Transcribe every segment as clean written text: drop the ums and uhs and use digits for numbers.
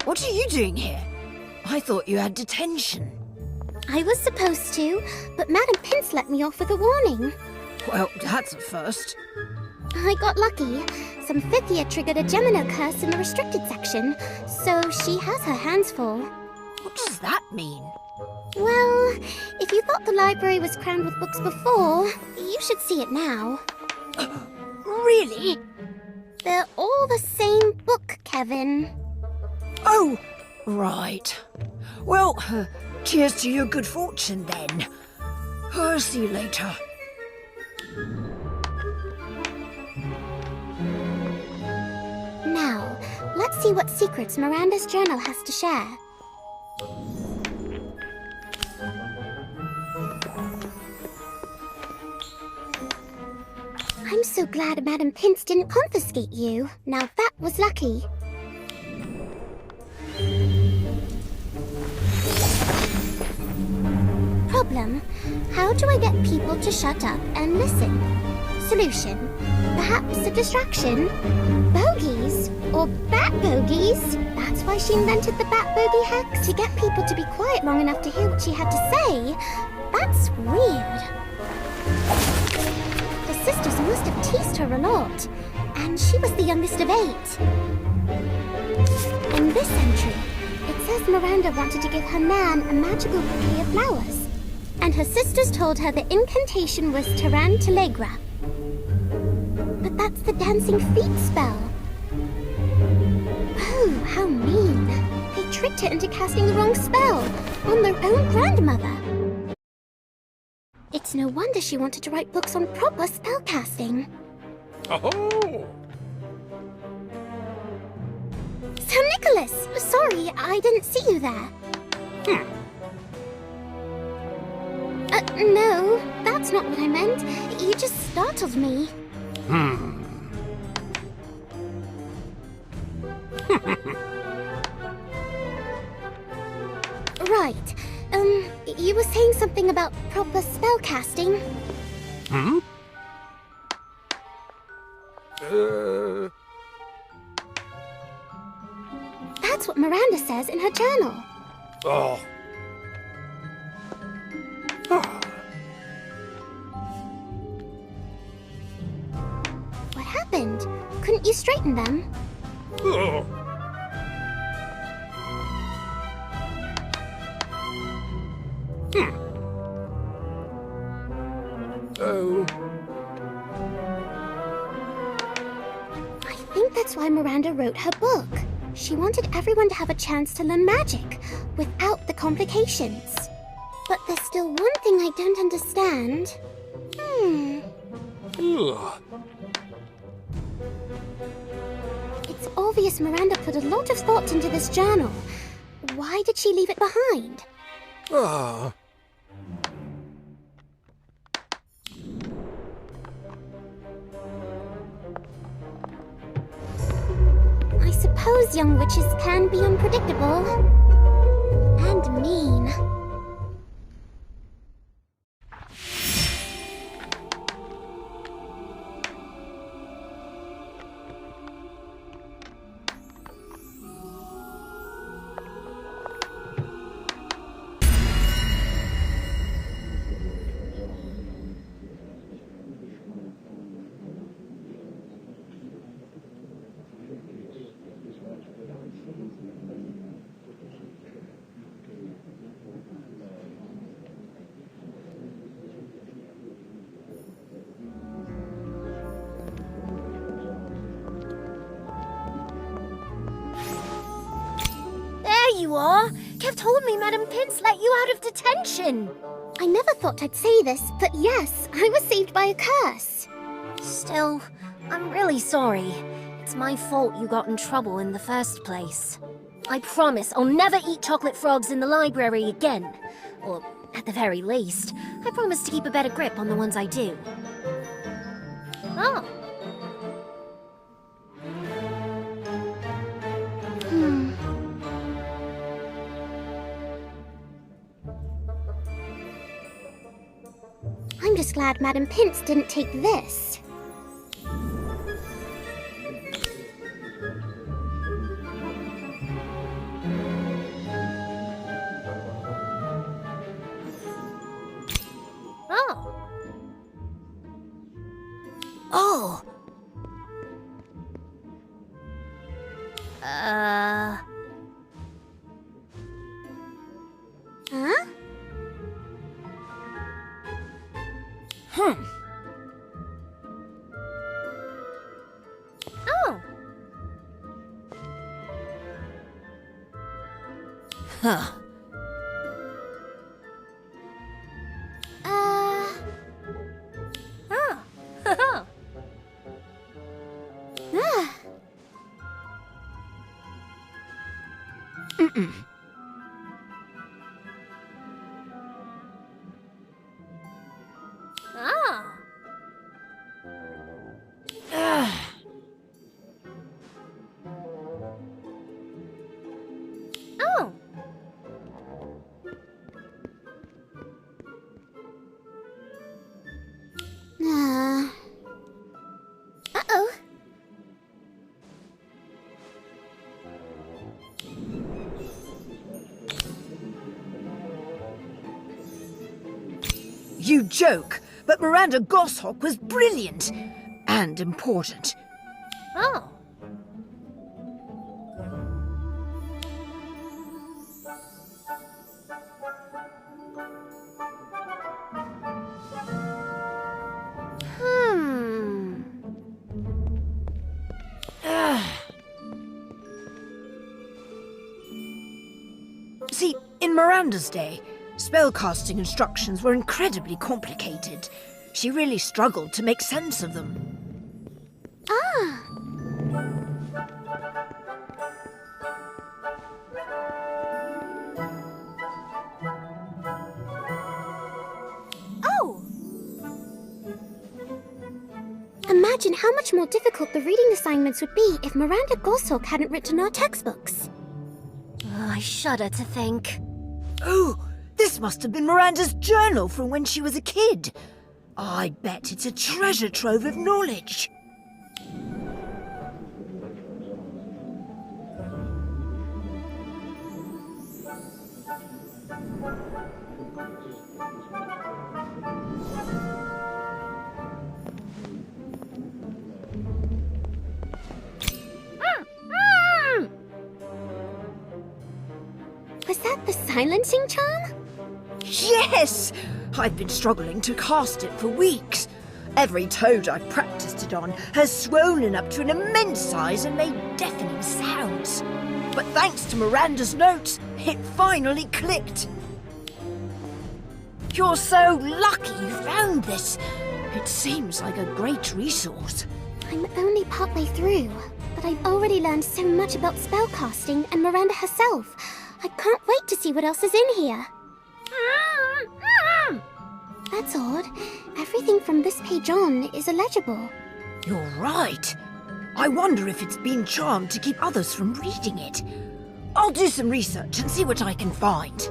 What are you doing here? I thought you had detention. I was supposed to, but Madam Pince let me off with a warning. Well, that's a first. I got lucky. Some fifth year triggered a Gemino curse in the restricted section, so she has her hands full. What does that mean? Well, if you thought the library was crammed with books before, you should see it now. Really? They're all the same book, Kevin. Oh, right. Well, cheers to your good fortune then. I'll see you later. Now, let's see what secrets Miranda's journal has to share. I'm so glad Madam Pince didn't confiscate you. Now that was lucky. Problem: how do I get people to shut up and listen? Solution: perhaps a distraction? Bogies? Or bat bogies? That's why she invented the bat bogey hack, to get people to be quiet long enough to hear what she had to say. That's weird. The sisters must have teased her a lot, and she was the youngest of 8. In this entry, it says Miranda wanted to give her nan a magical bouquet of flowers, and her sisters told her the incantation was Tarantalegra. But that's the dancing feet spell. Oh, how mean. They tricked her into casting the wrong spell on their own grandmother. It's no wonder she wanted to write books on proper spellcasting. Oh! Sir Nicholas! Sorry, I didn't see you there. No, that's not what I meant. You just startled me. Right. You were saying something about proper spellcasting. That's what Miranda says in her journal. Oh. What happened? Couldn't you straighten them? Oh. Oh. I think that's why Miranda wrote her book. She wanted everyone to have a chance to learn magic without the complications. But there's still one thing I don't understand. Ugh. It's obvious Miranda put a lot of thought into this journal. Why did she leave it behind? Ah. I suppose young witches can be unpredictable. And mean. There you are! Kev told me Madam Pince let you out of detention! I never thought I'd say this, but yes, I was saved by a curse. Still, I'm really sorry. It's my fault you got in trouble in the first place. I promise I'll never eat chocolate frogs in the library again. Or, at the very least, I promise to keep a better grip on the ones I do. Oh. just glad Madam Pince didn't take this. Oh. Oh, Huh? Oh. huh. Oh. Ah. Ah. Oh. Uh-oh. You joke, but Miranda Goshawk was brilliant and important. Oh. Hmm. See, in Miranda's day, spellcasting instructions were incredibly complicated. She really struggled to make sense of them. Ah. Oh. Imagine how much more difficult the reading assignments would be if Miranda Goshawk hadn't written our textbooks. I shudder to think. Oh, this must have been Miranda's journal from when she was a kid. I bet it's a treasure trove of knowledge. Was that the silencing charm? Yes! I've been struggling to cast it for weeks. Every toad I've practiced it on has swollen up to an immense size and made deafening sounds. But thanks to Miranda's notes, it finally clicked. You're so lucky you found this. It seems like a great resource. I'm only partway through, but I've already learned so much about spellcasting and Miranda herself. I can't wait to see what else is in here. That's odd. Everything from this page on is illegible. You're right. I wonder if it's been charmed to keep others from reading it. I'll do some research and see what I can find.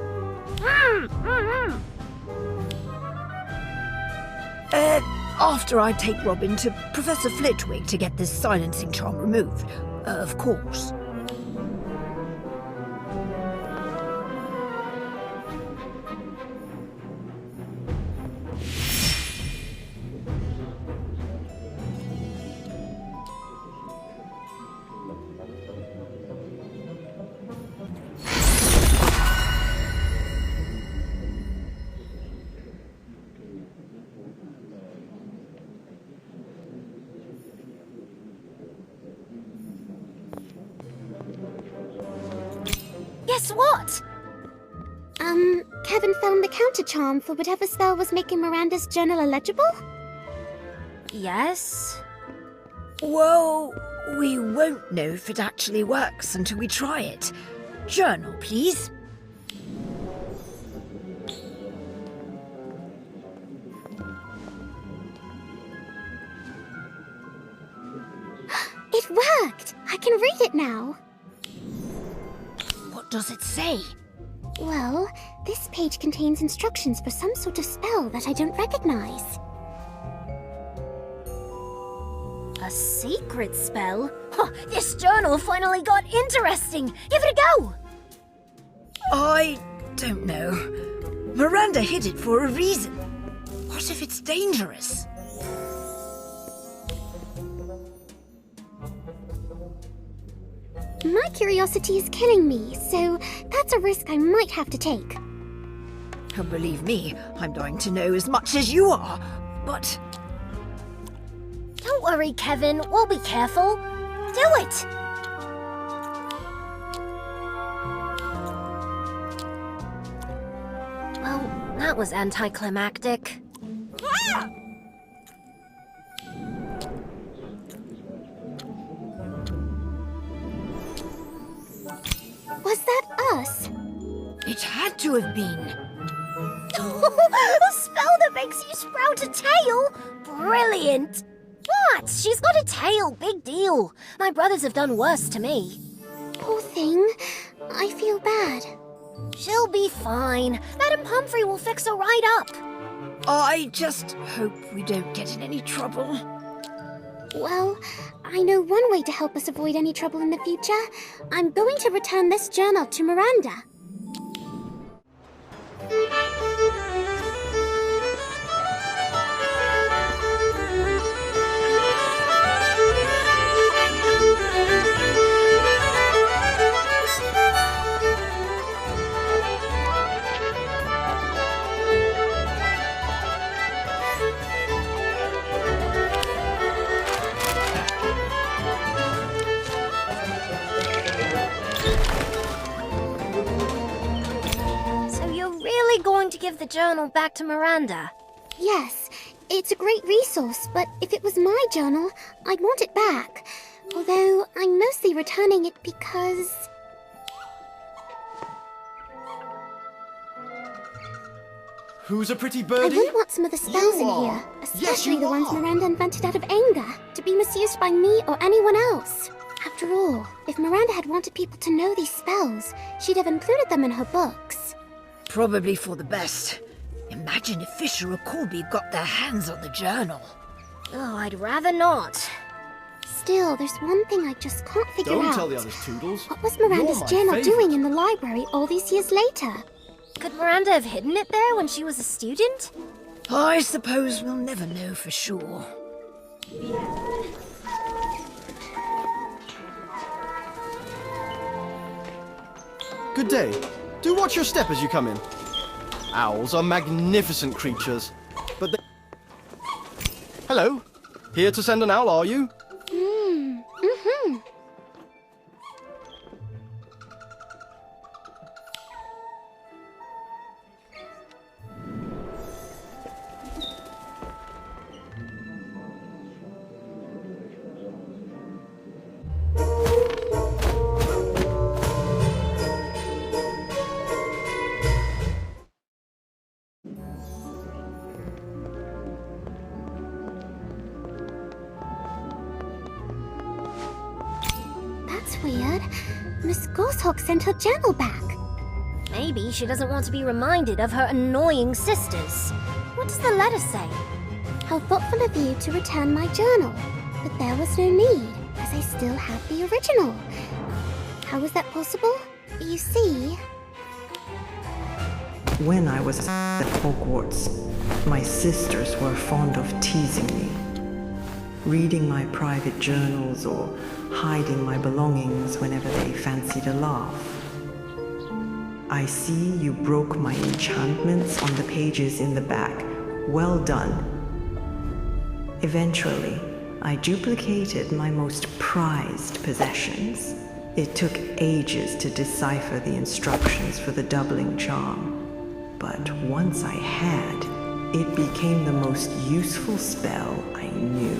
After I take Robin to Professor Flitwick to get this silencing charm removed, of course. Guess what? Kevin found the counter charm for whatever spell was making Miranda's journal illegible? Yes. Well, we won't know if it actually works until we try it. Journal, please. It worked! I can read it now. What does it say? Well, this page contains instructions for some sort of spell that I don't recognize. A secret spell? Huh, this journal finally got interesting! Give it a go! I don't know. Miranda hid it for a reason. What if it's dangerous? My curiosity is killing me, so that's a risk I might have to take. Oh, believe me, I'm dying to know as much as you are, but... Don't worry, Kevin. We'll be careful. Do it! Well, that was anticlimactic. Was that us? it had to have been. A spell that makes you sprout a tail? Brilliant! What? She's got a tail, big deal. My brothers have done worse to me. Poor thing. I feel bad. She'll be fine. Madam Pumphrey will fix her right up. I just hope we don't get in any trouble. Well, I know one way to help us avoid any trouble in the future. I'm going to return this journal to Miranda. Going to give the journal back to Miranda? Yes, it's a great resource, but if it was my journal, I'd want it back. Although, I'm mostly returning it because... Who's a pretty I birdie? wouldn't want some of the spells in are. here, Yes, especially you the ones are. Miranda invented out of anger, to be misused by me or anyone else. After all, if Miranda had wanted people to know these spells, she'd have included them in her books. Probably for the best. Imagine if Fisher or Corby got their hands on the journal. Oh, I'd rather not. Still, there's one thing I just can't figure Don't out. tell the others, Toodles. What was Miranda's You're my journal favourite. doing in the library all these years later? Could Miranda have hidden it there when she was a student? I suppose we'll never know for sure. Good day. Do watch your step as you come in. Owls are magnificent creatures, but they... Hello. Here to send an owl, are you? That's weird. Miss Goshawk sent her journal back. Maybe she doesn't want to be reminded of her annoying sisters. What does the letter say? How thoughtful of you to return my journal. But there was no need, as I still have the original. How was that possible? You see... When I was at Hogwarts, my sisters were fond of teasing me, reading my private journals or hiding my belongings whenever they fancied a laugh. I see you broke my enchantments on the pages in the back. Well done. Eventually, I duplicated my most prized possessions. It took ages to decipher the instructions for the doubling charm. But once I had, it became the most useful spell I knew.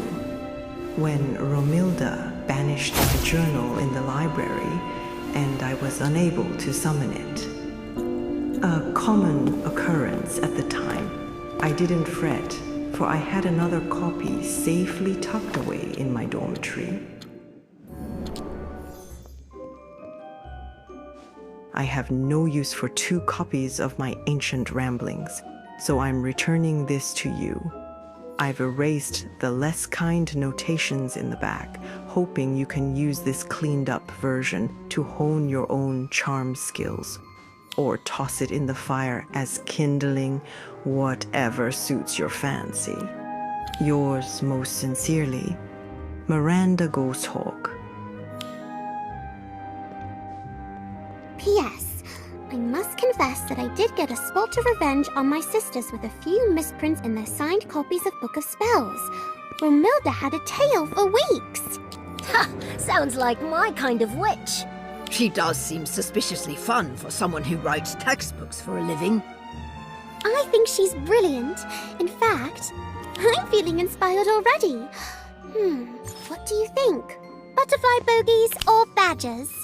When Romilda banished the journal in the library, and I was unable to summon it. A common occurrence at the time, I didn't fret, for I had another copy safely tucked away in my dormitory. I have no use for 2 copies of my ancient ramblings, so I'm returning this to you. I've erased the less kind notations in the back, hoping you can use this cleaned up version to hone your own charm skills, or toss it in the fire as kindling, whatever suits your fancy. Yours most sincerely, Miranda Ghosthawk. P.S. I must confess that I did get a spot of revenge on my sisters with a few misprints in their signed copies of Book of Spells. Romilda had a tail for weeks. Ha! Sounds like my kind of witch. She does seem suspiciously fun for someone who writes textbooks for a living. I think she's brilliant. In fact, I'm feeling inspired already. What do you think? Butterfly bogies or badgers?